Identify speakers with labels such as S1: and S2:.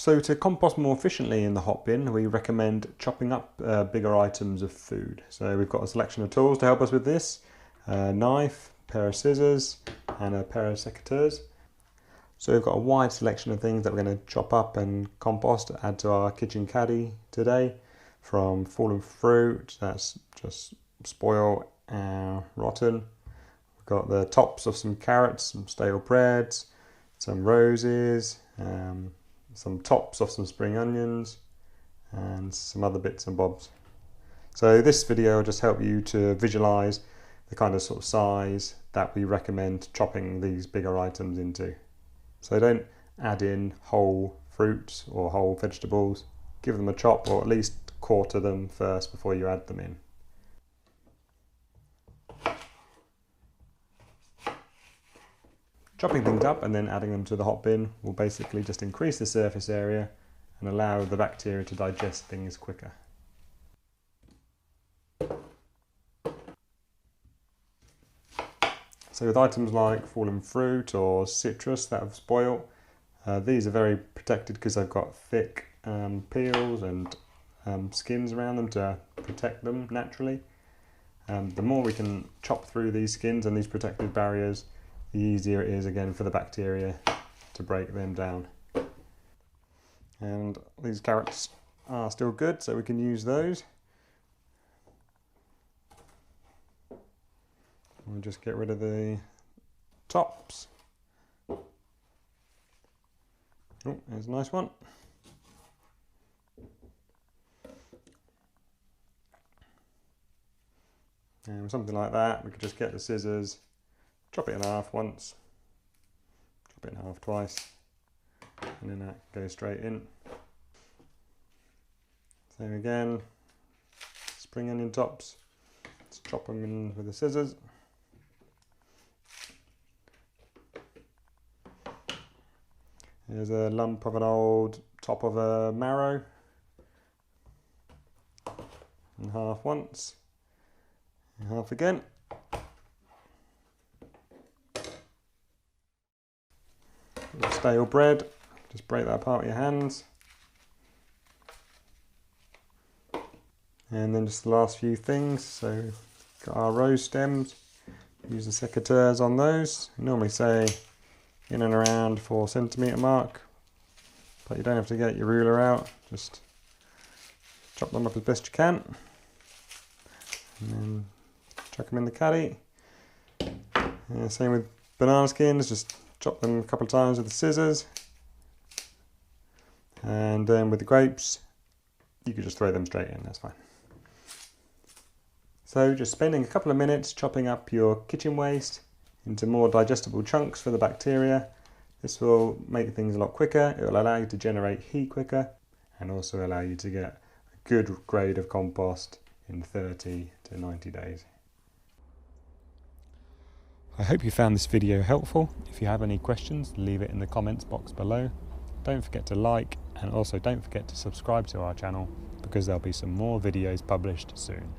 S1: So to compost more efficiently in the hot bin, we recommend chopping up bigger items of food. So we've got a selection of tools to help us with this. A knife, a pair of scissors and a pair of secateurs. So we've got a wide selection of things that we're going to chop up and compost, add to our kitchen caddy today. From fallen fruit, that's just spoiled and rotten. We've got the tops of some carrots, some stale breads, some roses, some tops of some spring onions and some other bits and bobs. So this video will just help you to visualize the kind of sort of size that we recommend chopping these bigger items into. So don't add in whole fruits or whole vegetables. Give them a chop, or at least quarter them first before you add them in. Chopping things up and then adding them to the hot bin will basically just increase the surface area and allow the bacteria to digest things quicker. So with items like fallen fruit or citrus that have spoiled, these are very protected because they've got thick peels and skins around them to protect them naturally. The more we can chop through these skins and these protective barriers, the easier it is again for the bacteria to break them down. And these carrots are still good, so we can use those. We'll just get rid of the tops. Oh, there's a nice one. And with something like that, we could just get the scissors, chop it in half once, chop it in half twice, and then that goes straight in. Same again, spring onion tops, just chop them in with the scissors. Here's a lump of an old top of a marrow, in half once, in half again. Stale bread, just break that apart with your hands. And then just the last few things, so got our rose stems, use the secateurs on those. I normally say in and around 4 centimetre mark, but you don't have to get your ruler out, just chop them up as best you can. And then chuck them in the caddy. Same with banana skins, just chop them a couple of times with the scissors. And then with the grapes, you could just throw them straight in, that's fine. So just spending a couple of minutes chopping up your kitchen waste into more digestible chunks for the bacteria. This will make things a lot quicker, it will allow you to generate heat quicker, and also allow you to get a good grade of compost in 30 to 90 days. I hope you found this video helpful. If you have any questions, leave it in the comments box below. Don't forget to like, and also don't forget to subscribe to our channel, because there'll be some more videos published soon.